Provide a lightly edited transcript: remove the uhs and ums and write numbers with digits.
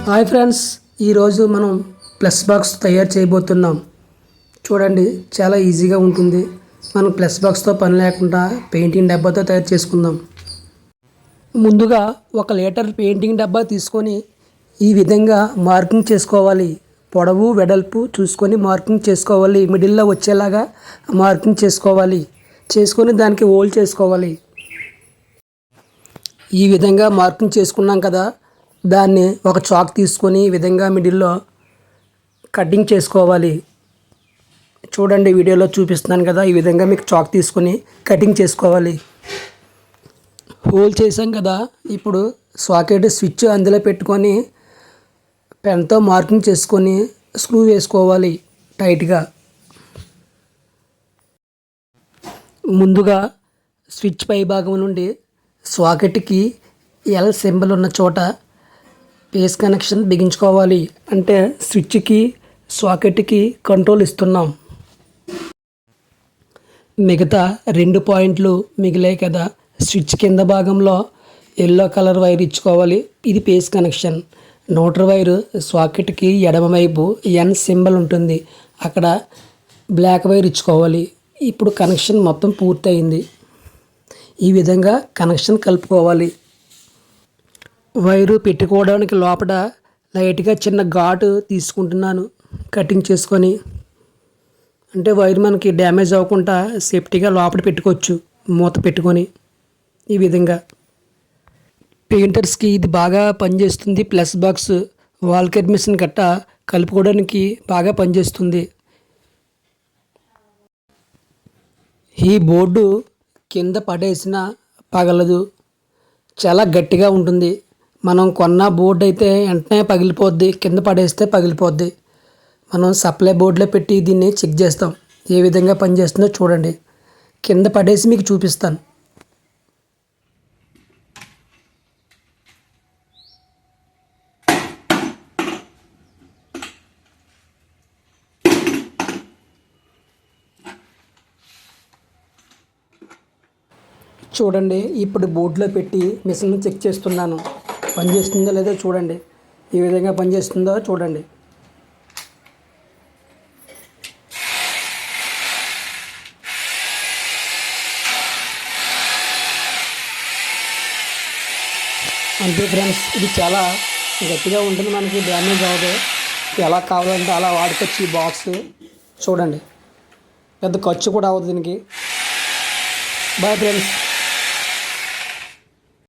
Hi friends, ఈరోజు మనం plus box తయారు చేయబోతున్నాం. చూడండి, చాలా ఈజీగా ఉంటుంది. మనం ప్లస్ బాక్స్తో పని లేకుండా పెయింటింగ్ డబ్బాతో తయారు చేసుకుందాం. ముందుగా 1 లీటర్ పెయింటింగ్ డబ్బా తీసుకొని ఈ విధంగా మార్కింగ్ చేసుకోవాలి. పొడవు వెడల్పు చూసుకొని మార్కింగ్ చేసుకోవాలి. మిడిల్లో వచ్చేలాగా మార్కింగ్ చేసుకొని దానికి హోల్ చేసుకోవాలి. ఈ విధంగా మార్కింగ్ చేసుకున్నాం కదా, దాన్ని ఒక చాక్ తీసుకొని ఈ విధంగా మిడిల్లో కటింగ్ చేసుకోవాలి. చూడండి, వీడియోలో చూపిస్తున్నాను కదా, ఈ విధంగా మీకు చాక్ తీసుకొని కటింగ్ చేసుకోవాలి. హోల్ చేసాం కదా, ఇప్పుడు సాకెట్ స్విచ్ అందులో పెట్టుకొని పెన్తో మార్కింగ్ చేసుకొని స్క్రూ వేసుకోవాలి టైట్గా. ముందుగా స్విచ్ పై భాగం నుండి సాకెట్కి ఎల్ సింబల్ ఉన్న చోట పేస్ కనెక్షన్ బిగించుకోవాలి. అంటే స్విచ్కి సాకెట్కి కంట్రోల్ ఇస్తున్నాం. మిగతా 2 పాయింట్లు మిగిలాయి కదా, స్విచ్ కింద భాగంలో ఎల్లో కలర్ వైర్ ఇచ్చుకోవాలి. ఇది పేస్ కనెక్షన్. న్యూట్రల్ వైరు సాకెట్కి ఎడమ వైపు ఎన్ సింబల్ ఉంటుంది, అక్కడ బ్లాక్ వైర్ ఇచ్చుకోవాలి. ఇప్పుడు కనెక్షన్ మొత్తం పూర్తయింది. ఈ విధంగా కనెక్షన్ కలుపుకోవాలి. వైరు పెట్టుకోవడానికి లోపల లైట్గా చిన్న ఘాటు తీసుకుంటున్నాను కటింగ్ చేసుకొని. అంటే వైర్ మనకి డ్యామేజ్ అవ్వకుండా సేఫ్టీగా లోపల పెట్టుకోవచ్చు మూత పెట్టుకొని. ఈ విధంగా పెయింటర్స్కి ఇది బాగా పనిచేస్తుంది. ప్లస్ బాక్స్ వాల్కెట్ మిషన్ గట్ట కలుపుకోవడానికి బాగా పనిచేస్తుంది. ఈ బోర్డు కింద పడేసిన పగలదు, చాలా గట్టిగా ఉంటుంది. మనం కొన్న బోర్డు అయితే వెంటనే పగిలిపోద్ది, కింద పడేస్తే పగిలిపోద్ది. మనం సప్లై బోర్డులో పెట్టి దీన్ని చెక్ చేస్తాం, ఏ విధంగా పనిచేస్తుందో చూడండి. కింద పడేసి మీకు చూపిస్తాను. చూడండి, ఇప్పుడు బోర్డులో పెట్టి మిషన్ చెక్ చేస్తున్నాను. పనిచేస్తుందో లేదో చూడండి, ఈ విధంగా పనిచేస్తుందో చూడండి. అంతే ఫ్రెండ్స్, ఇది చాలా గట్టిగా ఉంటుంది, మనకి డ్యామేజ్ అవ్వదు. ఎలా కావాలంటే అలా వాడుకోవచ్చు. ఈ బాక్స్ చూడండి, పెద్ద ఖర్చు కూడా అవ్వదు దీనికి. Boy friends.